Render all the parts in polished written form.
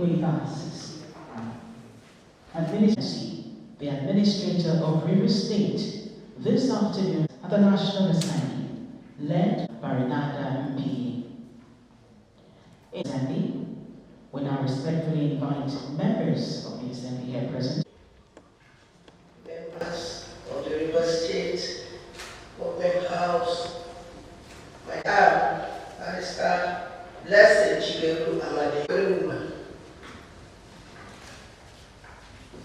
Ekwe Ibas, the Administrator of River State, this afternoon at the National Assembly, led by Renata MP. Assembly, we now respectfully invite members of the Assembly here present. Members of the River State Government House, I am Barrister Blessed Chigeru Amade.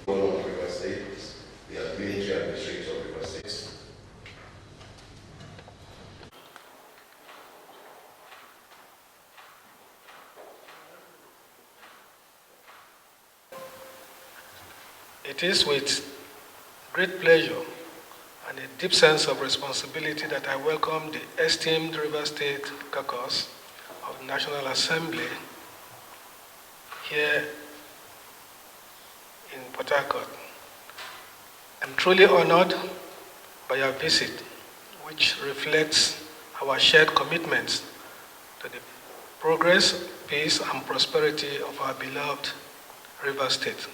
Governor of River State, the military administrator of River State. It is with great pleasure and a deep sense of responsibility that I welcome the esteemed River State Caucus of the National Assembly here in Port Harcourt. I'm truly honored by your visit, which reflects our shared commitments to the progress, peace, and prosperity of our beloved River State.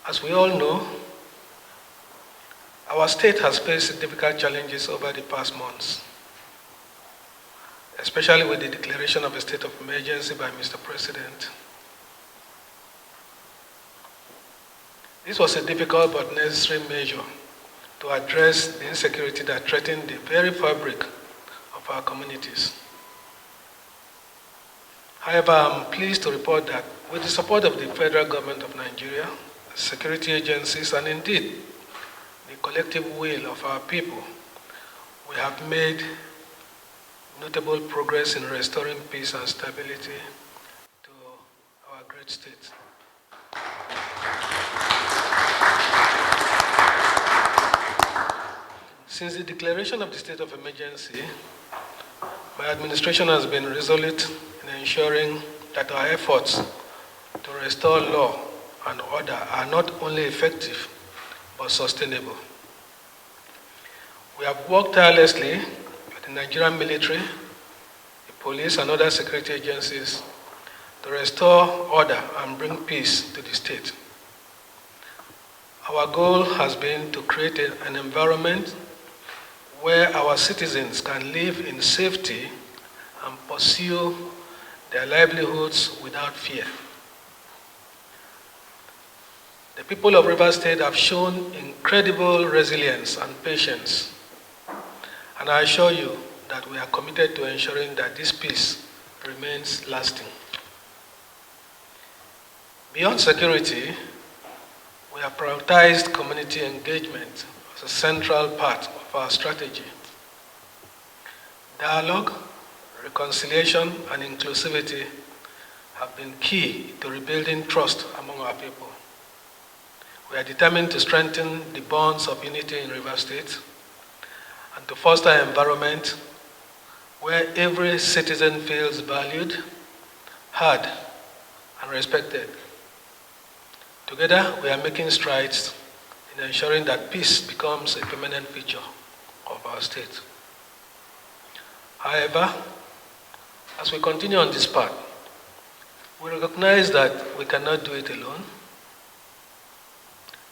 As we all know, our state has faced significant challenges over the past months, especially with the declaration of a state of emergency by Mr. President. This was a difficult but necessary measure to address the insecurity that threatened the very fabric of our communities. However, I'm pleased to report that with the support of the federal government of Nigeria, security agencies, and indeed the collective will of our people, we have made notable progress in restoring peace and stability to our great state. Since the declaration of the state of emergency, my administration has been resolute in ensuring that our efforts to restore law and order are not only effective, but sustainable. We have worked tirelessly with the Nigerian military, the police, and other security agencies to restore order and bring peace to the state. Our goal has been to create an environment where our citizens can live in safety and pursue their livelihoods without fear. The people of River State have shown incredible resilience and patience, and I assure you that we are committed to ensuring that this peace remains lasting. Beyond security, we have prioritized community engagement as a central part of our strategy. Dialogue, reconciliation, and inclusivity have been key to rebuilding trust among our people. We are determined to strengthen the bonds of unity in River State and to foster an environment where every citizen feels valued, heard, and respected. Together, we are making strides in ensuring that peace becomes a permanent feature of our state. However, as we continue on this path, we recognize that we cannot do it alone.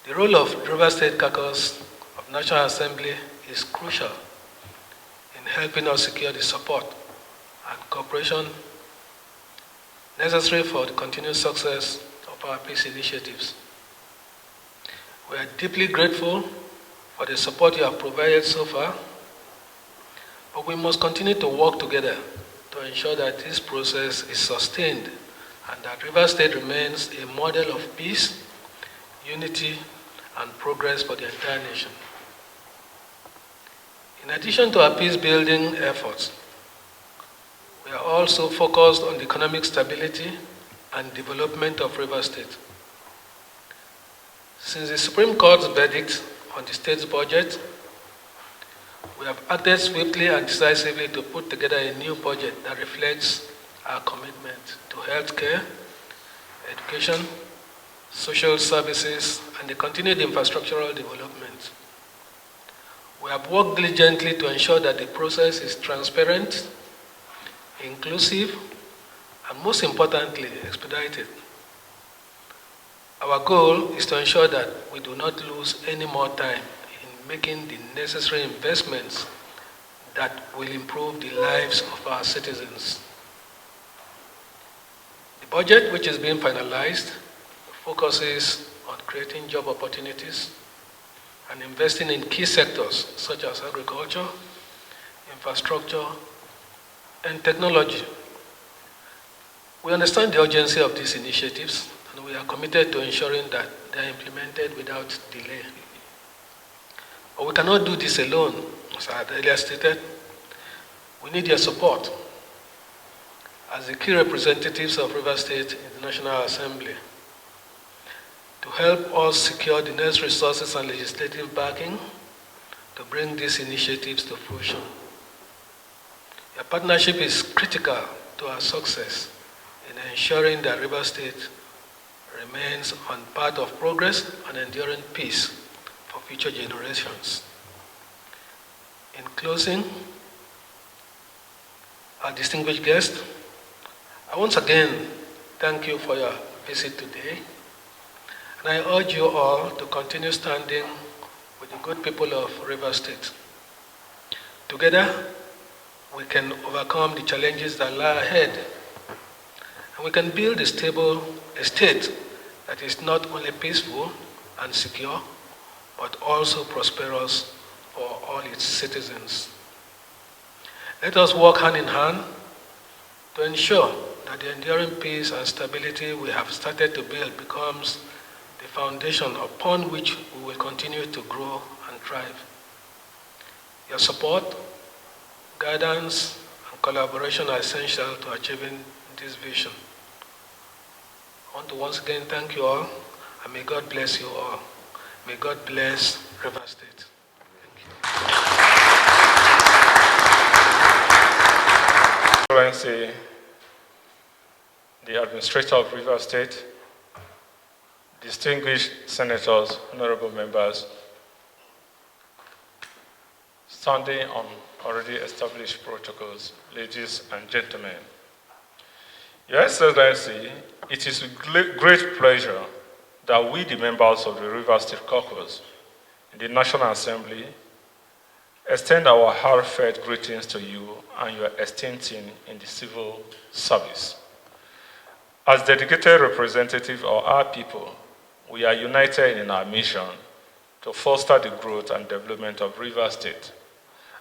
The role of River State Caucus of National Assembly is crucial in helping us secure the support and cooperation necessary for the continued success of our peace initiatives. We are deeply grateful for the support you have provided so far, but we must continue to work together to ensure that this process is sustained and that River State remains a model of peace, unity, and progress for the entire nation. In addition to our peace-building efforts, we are also focused on the economic stability and development of River State. Since the Supreme Court's verdict on the state's budget, we have acted swiftly and decisively to put together a new budget that reflects our commitment to healthcare, education, social services, and the continued infrastructural development. We have worked diligently to ensure that the process is transparent, inclusive, and most importantly, expedited. Our goal is to ensure that we do not lose any more time in making the necessary investments that will improve the lives of our citizens. The budget, which is being finalized, focuses on creating job opportunities and investing in key sectors such as agriculture, infrastructure, and technology. We understand the urgency of these initiatives, and we are committed to ensuring that they are implemented without delay. But we cannot do this alone, as I had earlier stated. We need your support as the key representatives of Rivers State in the National Assembly to help us secure the necessary resources and legislative backing to bring these initiatives to fruition. Your partnership is critical to our success in ensuring that Rivers State remains on path of progress and enduring peace for future generations. In closing, our distinguished guests, I once again thank you for your visit today, and I urge you all to continue standing with the good people of Rivers State. Together, we can overcome the challenges that lie ahead, and we can build a stable state that is not only peaceful and secure, but also prosperous for all its citizens. Let us work hand in hand to ensure that the enduring peace and stability we have started to build becomes the foundation upon which we will continue to grow and thrive. Your support, guidance, and collaboration are essential to achieving this vision. I want to once again thank you all, and may God bless you all. May God bless Rivers State. Thank you. Excellency, the Administrator of Rivers State, distinguished senators, honorable members, standing on already established protocols, ladies and gentlemen. Your Excellency, it is with great pleasure that we, the members of the Rivers State Caucus in the National Assembly, extend our heartfelt greetings to you and your esteemed team in the civil service. As dedicated representatives of our people, we are united in our mission to foster the growth and development of Rivers State,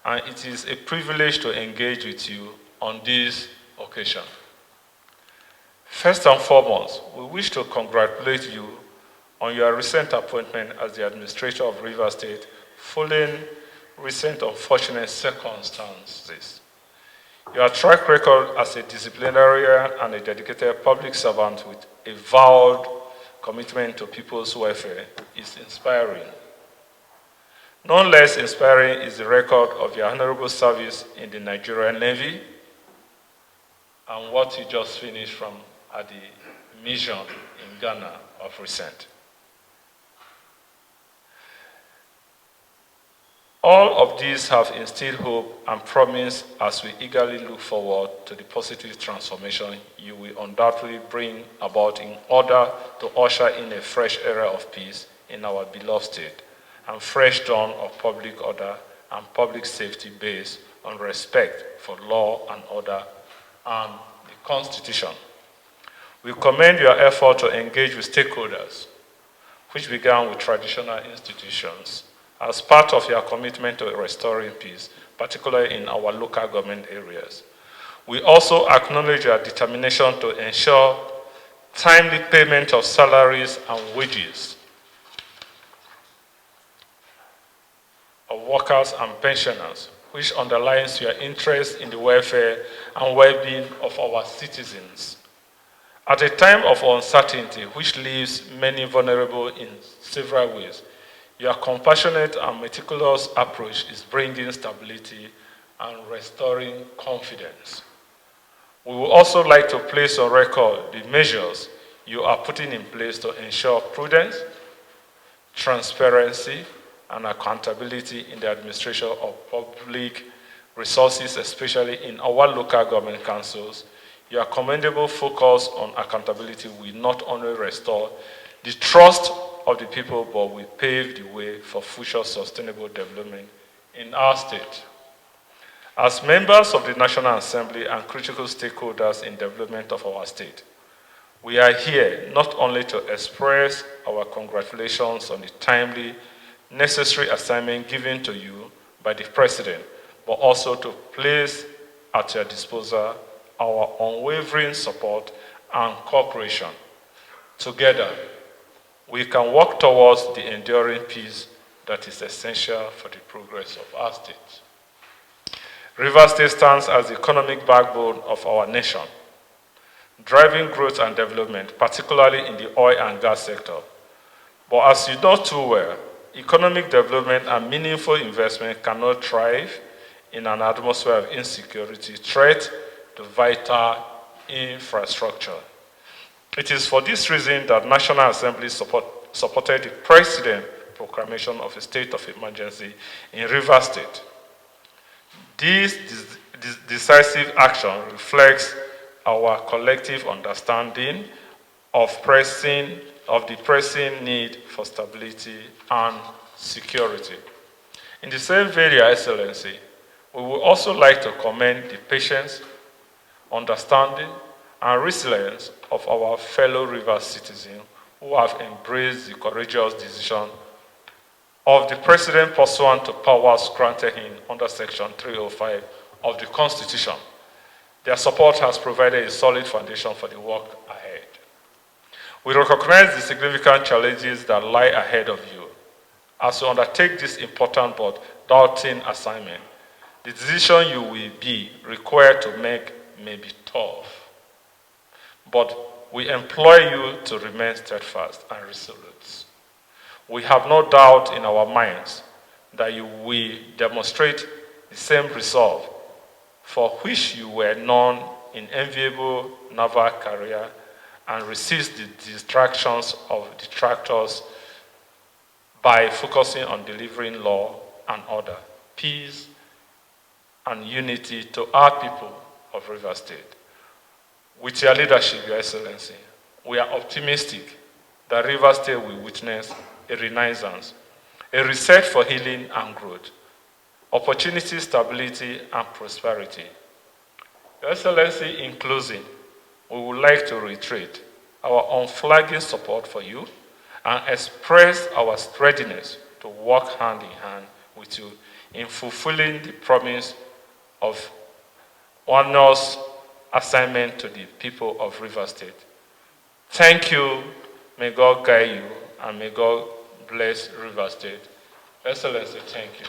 and it is a privilege to engage with you on this occasion. First and foremost, we wish to congratulate you on your recent appointment as the Administrator of Rivers State following recent unfortunate circumstances. Your track record as a disciplinarian and a dedicated public servant with a vowed commitment to people's welfare is inspiring. No less inspiring is the record of your honorable service in the Nigerian Navy and what you just finished from at the mission in Ghana of recent. All of these have instilled hope and promise as we eagerly look forward to the positive transformation you will undoubtedly bring about in order to usher in a fresh era of peace in our beloved state and fresh dawn of public order and public safety based on respect for law and order and the Constitution. We commend your effort to engage with stakeholders, which began with traditional institutions, as part of your commitment to restoring peace, particularly in our local government areas. We also acknowledge your determination to ensure timely payment of salaries and wages of workers and pensioners, which underlines your interest in the welfare and well-being of our citizens. At a time of uncertainty, which leaves many vulnerable in several ways, your compassionate and meticulous approach is bringing stability and restoring confidence. We would also like to place on record the measures you are putting in place to ensure prudence, transparency, and accountability in the administration of public resources, especially in our local government councils, Your commendable focus on accountability will not only restore the trust of the people, but will pave the way for future sustainable development in our state. As members of the National Assembly and critical stakeholders in development of our state, we are here not only to express our congratulations on the timely, necessary assignment given to you by the President, but also to place at your disposal our unwavering support and cooperation. Together, we can work towards the enduring peace that is essential for the progress of our state. Rivers State stands as the economic backbone of our nation, driving growth and development, particularly in the oil and gas sector. But as you know too well, economic development and meaningful investment cannot thrive in an atmosphere of insecurity, threat to vital infrastructure. It is for this reason that National Assembly supported the President's proclamation of a state of emergency in Rivers State. This decisive action reflects our collective understanding of the pressing need for stability and security. In the same vein, Your Excellency, we would also like to commend the patience, understanding, and resilience of our fellow Rivers citizens who have embraced the courageous decision of the President pursuant to powers granted him under Section 305 of the Constitution. Their support has provided a solid foundation for the work ahead. We recognize the significant challenges that lie ahead of you. As you undertake this important but daunting assignment, the decision you will be required to make may be tough, but we implore you to remain steadfast and resolute. We have no doubt in our minds that you will demonstrate the same resolve for which you were known in enviable naval career and resist the distractions of detractors by focusing on delivering law and order, peace, and unity to our people of Rivers State. With your leadership, Your Excellency, we are optimistic that Rivers State will witness a renaissance, a reset for healing and growth, opportunity, stability, and prosperity. Your Excellency, in closing, we would like to reiterate our unflagging support for you and express our readiness to work hand in hand with you in fulfilling the promise of honors assignment to the people of Rivers State. Thank you. May God guide you and may God bless Rivers State. Excellency, thank you.